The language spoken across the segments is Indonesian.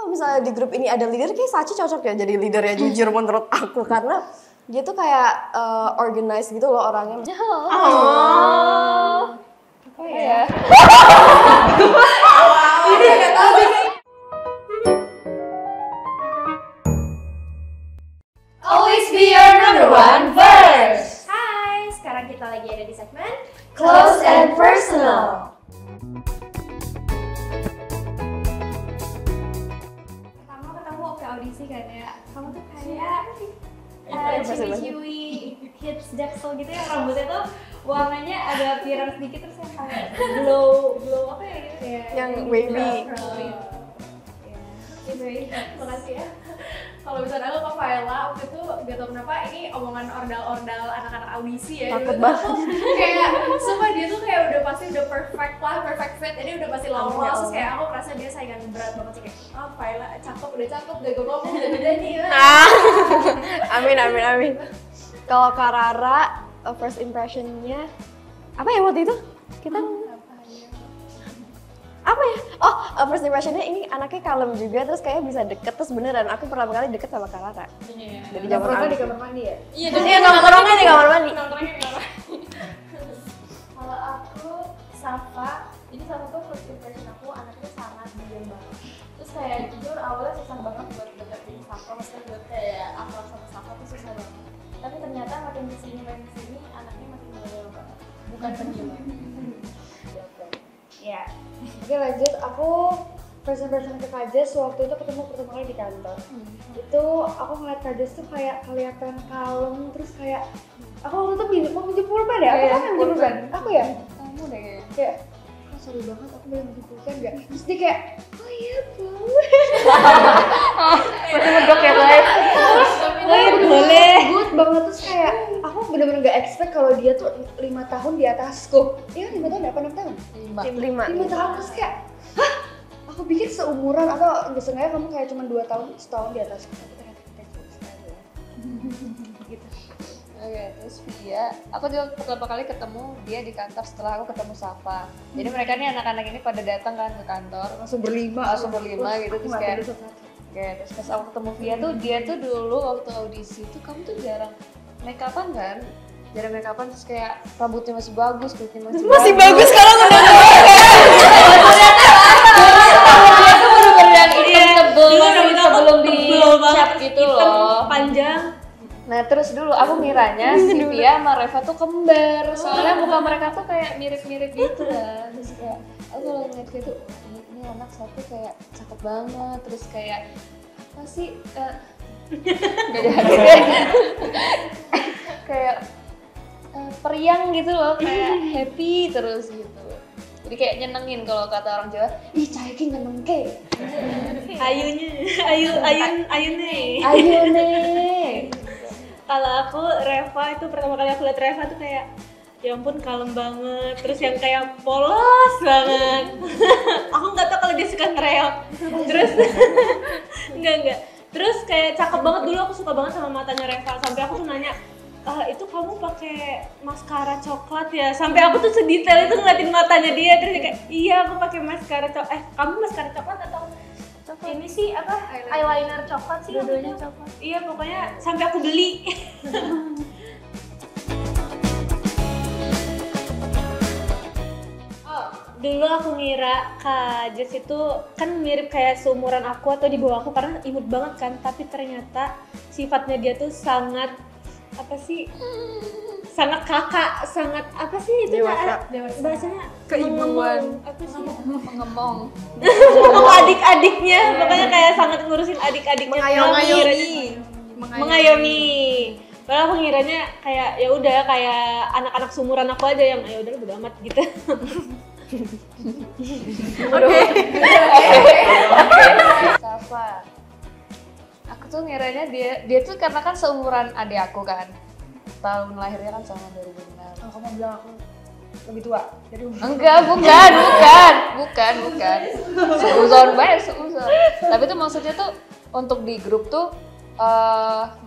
kalau misalnya di grup ini ada leader, kayak Sachi cocok ya jadi leader ya jujur menurut aku karena dia tuh kayak organized gitu loh orangnya. Apa ya? Ini nggak tahu deh. Always be your number one verse. Hai, sekarang kita lagi ada di segmen Close and personal. pertama ketemu ke audisi kan ya. Kamu tuh kayak ciwi-ciwi hits Dexel gitu ya, rambutnya tuh warnanya agak pirang sedikit terus yang kayak glow apa ya gitu ya. Yang wavy. Makasih ya. Kalau misalnya aku ke Faela waktu itu gak tau kenapa ini omongan ordal-ordal anak-anak audisi ya. Takut banget. Kayak sumpah dia tuh kayak udah pasti udah perfect fit, jadi udah pasti lolos. Terus kayak aku merasa dia saingan berat banget sih, kayak Faela cakep, udah jago ngomong, udah nyanyi ya. Amin. Kalau Karara first impressionnya apa ya waktu itu? Kita apa ya? First impressionnya ini anaknya kalem juga, terus kayak bisa deket, terus beneran aku pertama kali deket sama Karara. Dari zaman Nongkrongnya di kamar mandi ya? Iya, nongkrongnya di kamar mandi. Kalau aku Safa, jadi Safa tuh first impression aku anaknya sangat diam banget. Terus kayak jujur awalnya susah banget buat deketin Safa, maksudnya buat kayak akrab sama Safa tuh susah banget. Tapi ternyata makin kesini anaknya makin loyal banget, bukan pendiam. Ya. Oke lanjut, aku first impression ke Kajes waktu itu ketemu pertama kali di kantor. Itu aku ngeliat Kajes tuh kayak kelihatan kalem, terus kayak aku waktu itu mau minjem pulpen ya? Aku kan yang minjem pulpen? Aku ya? Kamu deh kayaknya. Kayak, sorry banget aku boleh minjem pulpen gak? Terus dia kayak, oh iya boleh. Masih medok ya guys. Boleh. Good banget, terus kayak aku bener-bener gak expect kalau dia tuh 5 tahun di atasku. Iya 5 tahun apa 6 tahun? 5 tahun, terus kayak, hah? Aku pikir seumuran atau biasanya kamu kayak cuma 2 tahun, setahun di atasku. Tapi ternyata kita jauh sekali ya. Gitu. Oke, terus Via, aku juga pertama kali ketemu dia di kantor setelah aku ketemu Safa. Jadi mereka nih anak-anak ini pada datang kan ke kantor, Langsung berlima gitu, terus kayak terus pas aku ketemu Via tuh, dia tuh dulu waktu audisi tuh kamu tuh jarang make upan kan? Jarang make upan, terus kayak rambutnya masih bagus, kulitnya masih bagus kalau udah dia tuh bener-bener yang hitam tebel sebelum di cat gitu loh, panjang. Nah terus dulu aku ngiranya si Via sama Reva tuh kembar, soalnya muka mereka tuh kayak mirip-mirip gitu lah. Terus kayak aku kalau ngeliat gitu, ini anak satu kayak cakep banget, terus kayak apa sih beda kayak periang gitu loh, kayak happy terus gitu. Jadi kayak nyenengin kalau kata orang Jawa, ih Caiki nyenengke. Ayun nih. Kalau aku Reva itu pertama kali aku lihat Reva tuh kayak ya ampun kalem banget, terus yang kayak polos banget. Aku nggak tahu kalau dia suka ngereok. Terus enggak. Terus kayak cakep banget, dulu aku suka banget sama matanya Reva, sampai aku tuh nanya, itu kamu pakai maskara coklat ya? Sampai aku tuh sedetail itu ngeliatin matanya dia, terus dia kayak iya aku pakai maskara coklat. Kamu maskara coklat atau ini sih apa eyeliner coklat sih? Dua-duanya coklat. Iya pokoknya sampai aku beli. Dulu aku ngira Kak Jess itu kan mirip kayak seumuran aku atau di bawah aku karena imut banget kan, tapi ternyata sifatnya dia tuh sangat apa sih? Sangat kakak, sangat apa sih itu dewasa. Bahasanya Keibuan. apa sih? Mengemong. Adik-adiknya, pokoknya kayak sangat ngurusin adik-adiknya. Mengayomi. Padahal aku ngiranya kayak ya udah kayak anak-anak seumuran aku aja yang ya udah bodo amat gitu. Safa. Aku tuh ngiranya dia tuh karena kan seumuran adik aku kan. Tahun lahirnya kan sama 2006. Oh, kamu bilang aku lebih tua dari umur. Enggak, bukan. Seuzon banget, seuzon. Tapi tuh maksudnya tuh untuk di grup tuh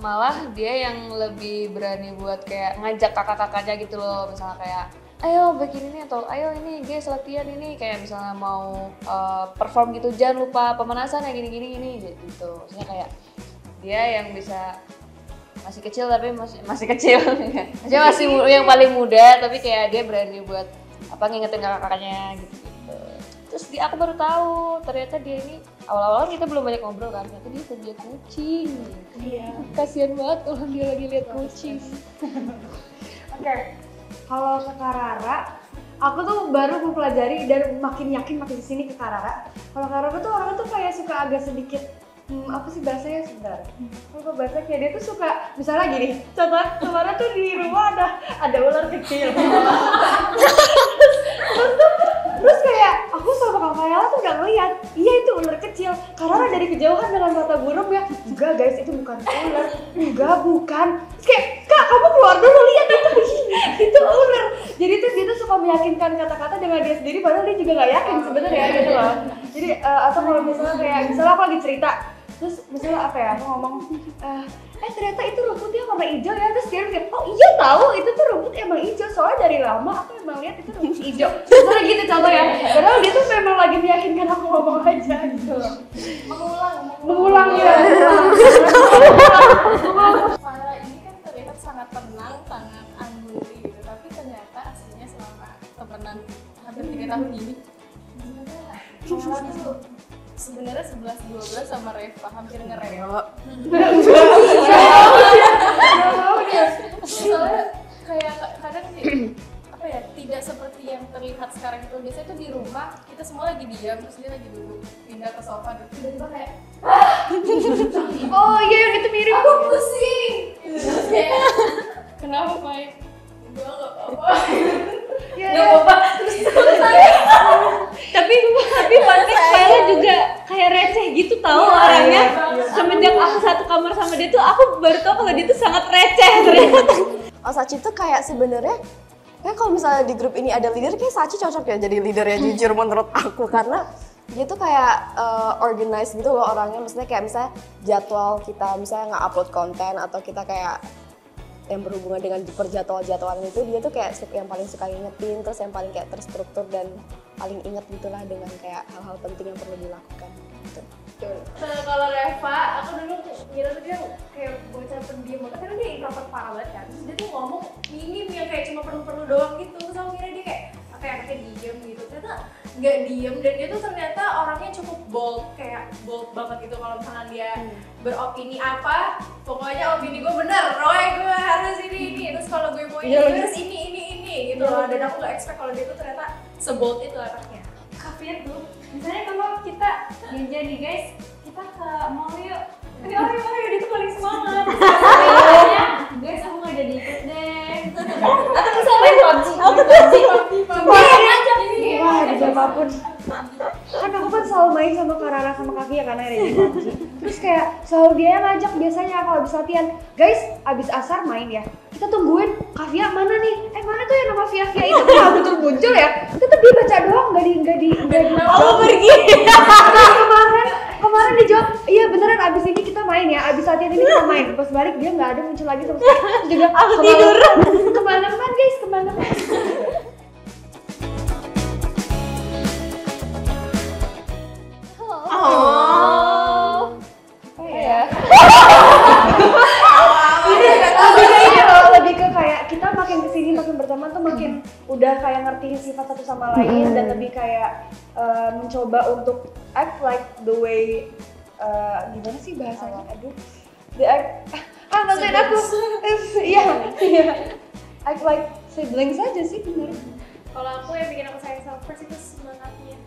malah dia yang lebih berani buat kayak ngajak kakak-kakaknya gitu loh. Misalnya kayak ayo bikin ini atau ayo ini guys latihan ini kayak misalnya mau perform gitu jangan lupa pemanasan ya gini gitu. Maksudnya kayak dia yang bisa masih kecil tapi masih kecil maksudnya masih yang paling muda tapi kayak dia berani buat ngingetin kakak-kakaknya gitu. Terus aku baru tahu ternyata dia ini awal-awal kita belum banyak ngobrol kan, ternyata dia kerja kucing. Iya. Kasian banget kalau dia lagi lihat kucing. Oke. Kalau ke Karara, aku tuh baru mempelajari dan makin yakin makin kesini ke Karara. Kalau Karara tuh orangnya tuh kayak suka agak sedikit apa sih bahasanya sebentar? Apa bahasa kayak dia tuh suka misalnya gini, contoh kemarin tuh di rumah ada ular kecil. Terus kayak aku sama Kak Kayla tuh udah ngeliat, iya itu ular kecil. Karena dari kejauhan dengan mata burung ya, enggak guys itu bukan ular, enggak bukan. Terus kayak Kak kamu keluar dulu lihat itu ular. Jadi tuh dia tuh suka meyakinkan kata-kata dengan dia sendiri, padahal dia juga nggak yakin sebenarnya gitu loh. Jadi atau kalau misalnya aku lagi cerita, terus misalnya apa ya aku ngomong ternyata itu rumputnya warna hijau ya, terus dia bilang oh iya tahu itu tuh rumput emang hijau soalnya dari lama aku emang lihat itu rumput hijau. Misalnya gitu contoh ya, padahal dia tuh memang lagi meyakinkan aku ngomong aja gitu. Mengulang ya. Farah ini kan terlihat sangat tenang, sangat unruly gitu, tapi ternyata aslinya selama temenan hampir 3 tahun ini Farah tuh sebenarnya 11-12 sama Reva, hampir ngereok. Soalnya kayak kadang apa ya, tidak seperti yang terlihat sekarang itu. Biasanya tuh di rumah kita semua lagi diam, terus dia lagi duduk pindah ke sofa, tiba-tiba kayak Oh iya yang itu mirip. aku pusing. Terus kayak kenapa Mai? Gue nggak apa-apa. Nggak apa-apa. Terus Tapi Patrick Kayla juga kayak receh gitu tahu orangnya. Semenjak aku satu kamar sama dia tuh aku baru tahu kalau dia tuh sangat receh ternyata. Oh Sachi tuh kayak sebenarnya kayak kalau misalnya di grup ini ada leader kayak Sachi cocok ya jadi leader ya jujur menurut aku, karena dia tuh kayak organize gitu loh orangnya. Maksudnya kayak misalnya jadwal kita misalnya nge-upload konten atau kita kayak yang berhubungan dengan perjadwal-jadwalan itu, dia tuh kayak yang paling suka ingetin, terus yang paling kayak terstruktur dan paling inget gitulah dengan kayak hal-hal penting yang perlu dilakukan gitu. kalau Reva, aku dulu ngira tuh dia kayak bocah pendiam banget, karena dia introvert parah banget kan. Terus dia tuh ngomong minim yang kayak cuma perlu-perlu doang gitu. Terus aku kira dia kayak anaknya diem gitu, ternyata nggak diem. Dan dia tuh ternyata orangnya cukup bold, kayak bold banget gitu. Kalau misalnya dia beropini apa, pokoknya opini gue bener, Roy gue harus ini. Terus kalau gue mau ini harus ini gitu loh. Dan aku nggak expect kalau dia tuh ternyata sebold itu anaknya. Kafir tuh, misalnya kalau kita ninja nih guys, kita ke mall yuk. Ayo, dia tuh paling semangat. Misalnya, guys aku nggak jadi ikut deh. Atau bisa main PUBG. Wah di apapun. Kan aku kan selalu main sama Karara sama Kaki ya karena ada di PUBG. Terus kayak selalu dia yang ngajak biasanya kalau habis latihan, guys abis asar main ya. Kita tungguin Kavia mana nih? Mana tuh yang nama Via itu tuh nggak muncul ya? Tetep dia baca doang, nggak di. Aku pergi. Kemarin dijawab, iya beneran abis ini kita main ya, abis latihan ini kita main. Pas balik dia nggak ada muncul lagi sama sekali. Terus juga Aku tidur. Kemana-mana guys, kemana-mana. Lebih ke kayak kita makin kesini makin berteman tuh makin udah kayak ngertiin sifat satu sama lain dan lebih kayak mencoba untuk act like the way gimana sih bahasanya? Aduh, the act maksudnya aku iya act like siblings aja sih bener. Kalau aku yang bikin aku sayang sama First itu semangatnya.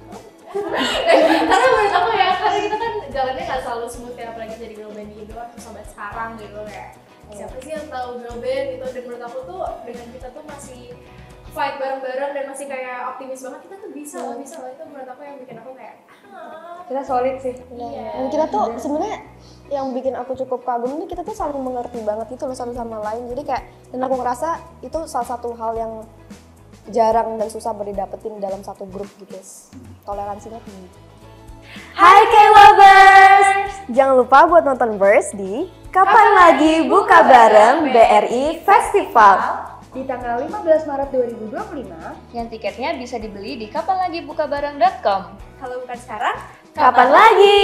Karena menurut aku ya, karena kita kan jalannya nggak selalu smooth ya, apalagi jadi girl band di Indo atau sampai sekarang gitu kayak siapa sih yang tahu girl band gitu. Dan menurut aku tuh dengan kita tuh masih fight bareng-bareng dan masih kayak optimis banget, kita tuh bisa loh itu menurut aku yang bikin aku kayak Kita solid sih. iya. Dan kita tuh sebenarnya yang bikin aku cukup kagum ini kita tuh saling mengerti banget gitu loh satu sama lain. Jadi kayak dan aku ngerasa itu salah satu hal yang jarang dan susah didapetin dalam satu grup gitu. Toleransinya tinggi. Hai K-Lovers! Jangan lupa buat nonton Verse di Kapan Lagi Buka Bareng BRI Festival. di tanggal 15 Maret 2025 yang tiketnya bisa dibeli di kapanlagibukabareng.com. Kalau bukan sekarang, Kapan lagi?